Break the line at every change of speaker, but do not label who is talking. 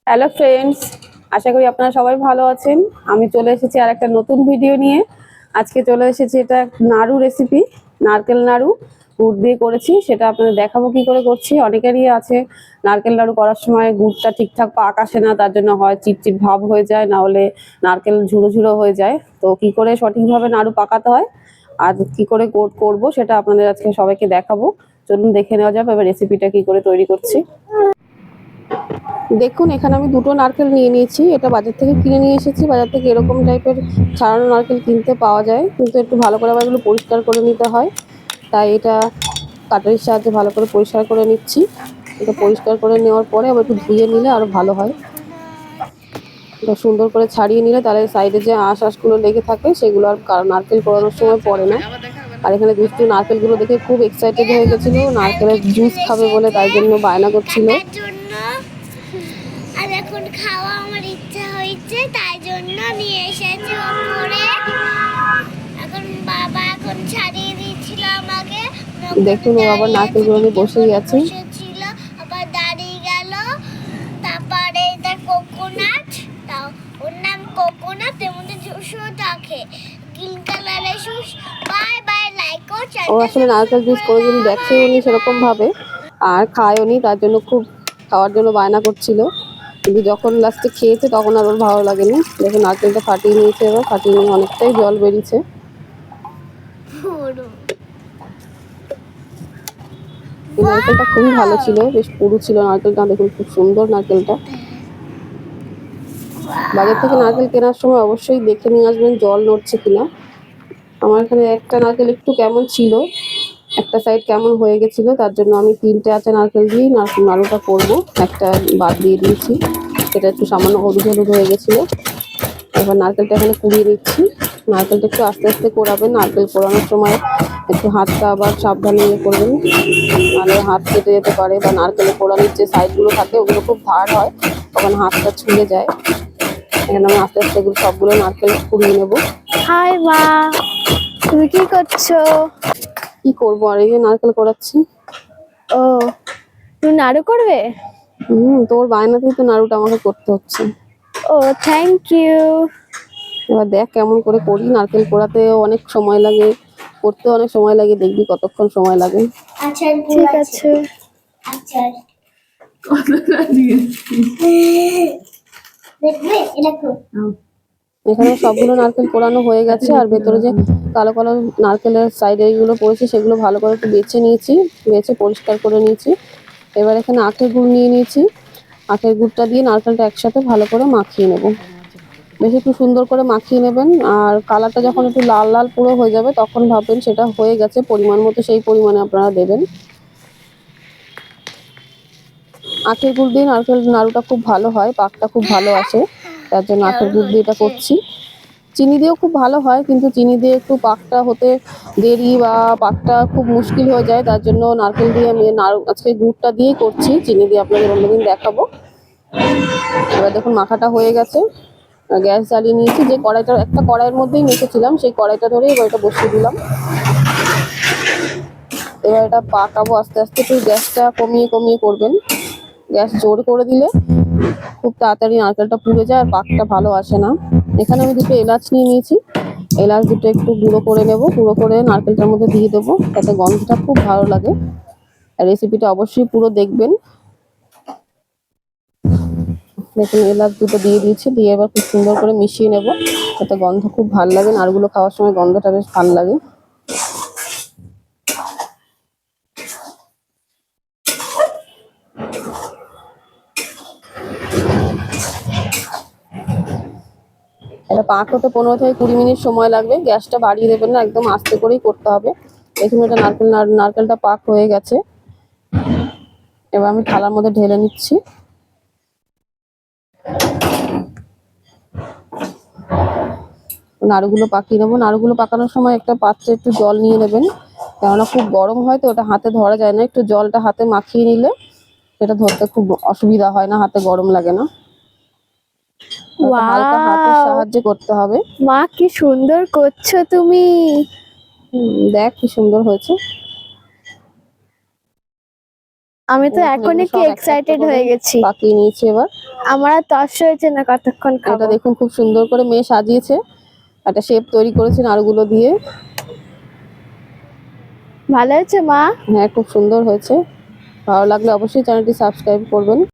Hello friends, আশা করি আপনারা সবাই ভালো আছেন। আমি চলে এসেছি আর একটা নতুন ভিডিও নিয়ে। আজকে চলে এসেছি এটা নাড়ু রেসিপি, নারকেল নাড়ু গুড় দিয়ে করেছি। সেটা আপনাদের দেখাবো কি করে করছি। অনেকেরই আছে নারকেল নাড়ু করার সময় গুড়টা ঠিকঠাক পাক আসে না, তার জন্য হয় চিটচিট ভাব হয়ে যায়, না হলে নারকেল ঝুড়ো ঝুড়ো হয়ে যায়। তো কি করে সঠিকভাবে নাড়ু পাকাতে হয় আর কি করে করবো সেটা আপনাদের আজকে সবাইকে দেখাবো। চলুন দেখে নেওয়া যাবে এবার রেসিপিটা কি করে তৈরি করছি। দেখুন, এখানে আমি দুটো নারকেল নিয়ে নিয়েছি। এটা বাজার থেকে কিনে নিয়ে এসেছি। বাজার থেকে এরকম টাইপের ছাড়ানো নারকেল কিনতে পাওয়া যায়, কিন্তু একটু ভালো করে আবার এগুলো পরিষ্কার করে নিতে হয়। তাই এটা কাটারির সাহায্যে ভালো করে পরিষ্কার করে নিচ্ছি। এটা পরিষ্কার করে নেওয়ার পরে আবার একটু ধুয়ে নিলে আরো ভালো হয়। এটা সুন্দর করে ছাড়িয়ে নিলে তাহলে সাইডে যে আঁশগুলো লেগে থাকে সেগুলো আর নারকেল কোরানোর সময় পড়ে না। আর এখানে দুষ্টু নারকেলগুলো দেখে খুব এক্সাইটেড হয়ে গেছিল, নারকেলের জুস খাবে বলে, তাই জন্য বায়না করছিল।
আর এখন খাওয়া আমার ইচ্ছা হয়েছে, তাই জন্য নিয়ে এসেছি ওপরে। এখন বাবা এখন ছাড়িয়ে দিয়েছিল আমাকে।
দেখুন, ও আবার নারকেলগুলো নিয়ে বসেই আছে।
বসেছিল, আবার দাঁড়িয়ে গেল। তারপরে এটা কোকোনাট, তাও ওর নাম কোকোনাট, এর মধ্যে জুসও থাকে, গ্রিন কালারের জুস। বাই বাই, লাইক ও
ও আসলে নারকেল জুস কোনোদিন দেখেও নি সেরকম ভাবে, আর খায়ও নি, তার জন্য খুব খাওয়ার জন্য বায়না করছিল। কিন্তু যখন লাস্টে খেয়েছে তখন আর ওর ভালো লাগেনি। দেখুন, নারকেলটা ফাটিয়ে নিয়েছে, এবার ফাটিয়ে নিয়ে অনেকটাই জল বেরিয়েছে। এই নারকেলটা খুবই ভালো ছিল, বেশ পুরু ছিল নারকেলটা। দেখুন খুব সুন্দর নারকেলটা। বাজার থেকে নারকেল কেনার সময় অবশ্যই দেখে নিয়ে আসবেন জল নড়ছে কিনা। আমার এখানে একটা নারকেল একটু কেমন ছিল, একটা সাইড কেমন হয়ে গেছিল, তার জন্য আমি 3টে আঁচা নারকেল দিয়ে নাড়ুটা করবো। একটা বাদ দিয়ে দিয়েছি, সেটা একটু সামান্য হলুদ হলুদ হয়ে গেছিলো। এবার নারকেলটা এখানে কুড়িয়ে নিচ্ছি। নারকেলটা একটু আস্তে আস্তে কোরাবেন। নারকেল কোরানোর সময় একটু হাতটা আবার সাবধানে ইয়ে করবেন, নাহলে হাত কেটে যেতে পারে। বা নারকেলের কোরানোর যে সাইডগুলো থাকে ওগুলো খুব ধার হয়, তখন হাতটা ছুলে যায়। এখানে আমি আস্তে আস্তে এগুলো সবগুলো নারকেল কুড়িয়ে নেবো।
হাই মা, তুমি কি করছো?
কি করবো আর, এই যে নারকেল কোরাচ্ছি।
ও, তুমি নাড়ু করবে?
তোর বায়নাতেই তো নাড়ুটা আমাকে করতে হচ্ছে।
ও, থ্যাংক ইউ।
এবার দেখ কেমন করে করি। নারকেল কোড়াতে অনেক সময় লাগে, করতে অনেক সময় লাগে, দেখবি কতক্ষণ সময় লাগে।
আচ্ছা, ঠিক আছে। আচ্ছা, দেখবে এটা তো।
এখানে সবগুলো নারকেল কোড়ানো হয়ে গেছে, আর ভেতরে যে কালো কালো নারকেলের সাইডে এইগুলো পড়েছে সেগুলো ভালো করে একটু বেছে নিয়েছি, বেছে পরিষ্কার করে নিয়েছি। এবার এখানে আখের গুড় নিয়ে নিয়েছি। আখের গুড়টা দিয়ে নারকেলটা একসাথে ভালো করে মাখিয়ে নেব। বেশ একটু সুন্দর করে মাখিয়ে নেবেন। আর কালারটা যখন একটু লাল লাল পুরো হয়ে যাবে তখন ভাববেন সেটা হয়ে গেছে, পরিমাণ মতো সেই পরিমাণে আপনারা দেবেন। আখের গুড় দিয়ে নারকেল নাড়ুটা খুব ভালো হয়, পাকটা খুব ভালো আসে, তার জন্য আখের গুড় দিয়ে এটা করছি। চিনি দিয়েও খুব ভালো হয়, কিন্তু চিনি দিয়ে একটু পাকটা হতে দেরি বা পাকটা খুব মুশকিল হয়ে যায়, তার জন্য নারকেল দিয়ে আমি আজকে গুড়টা দিয়েই করছি। চিনি দিয়ে আপনাদের অন্যদিন দেখাবো। এবার দেখুন মাখাটা হয়ে গেছে। গ্যাস জ্বালিয়ে নিয়েছি। যে কড়াইটা, একটা কড়াইয়ের মধ্যেই মেখেছিলাম, সেই কড়াইটা ধরে এবার এটা বসিয়ে দিলাম। এবার এটা পাকাবো আস্তে আস্তে। একটু গ্যাসটা কমিয়ে কমিয়ে করবেন। গ্যাস জোর করে দিলে খুব তাড়াতাড়ি নারকেলটা পুড়ে যায় আর পাকটা ভালো আসে না। এখানে আমি দুটো এলাচ নিয়ে নিয়েছি। এলাচ দুটো একটু গুঁড়ো করে নেব, গুঁড়ো করে নারকেলটার মধ্যে দিয়ে দেবো, তাতে গন্ধটা খুব ভালো লাগে। আর রেসিপিটা অবশ্যই পুরো দেখবেন। দেখুন, এলাচ দুটো দিয়ে দিয়েছি, দিয়ে এবার খুব সুন্দর করে মিশিয়ে নেব, তাতে গন্ধ খুব ভালো লাগে। নাড়ুগুলো খাওয়ার সময় গন্ধটা বেশ ভালো লাগে। এটা পাক হতে 15 থেকে 20 মিনিট সময় লাগবে। গ্যাসটা বাড়িয়ে দেবেন না, একদম আস্তে করেই করতে হবে। দেখুন, এটা নারকেলটা পাক হয়ে গেছে। এবার আমি থালার মধ্যে ঢেলে নিচ্ছি। নাড়ুগুলো পাকিয়ে নেবো। নাড়ুগুলো পাকানোর সময় একটা পাত্রে একটু জল নিয়ে নেবেন, কেননা খুব গরম হয় তো ওটা হাতে ধরা যায় না। একটু জলটা হাতে মাখিয়ে নিলে সেটা ধরতে খুব অসুবিধা হয় না, হাতে গরম লাগে না। হালকা হাতের সাহায্যে করতে হবে।
মা, কি সুন্দর করছো তুমি।
দেখ কি সুন্দর হয়েছে।
আমি তো
এখানে
এখনই
এগুলো
কি
সব একটা
এক্সাইটেড
করে
হয়ে গেছি।
পাকিয়ে নিয়েছি এবার।
আমার আর তর্স হয়েছে না কতক্ষণ
এটা
খাবো।
দেখুন খুব সুন্দর করে মেয়ে সাজিয়েছে, একটা শেপ তৈরি করেছে নাড়ুগুলো দিয়ে।
ভালো হয়েছে মা?
হ্যাঁ, খুব সুন্দর হয়েছে। ভালো লাগলে অবশ্যই চ্যানেলটি সাবস্ক্রাইব করবেন।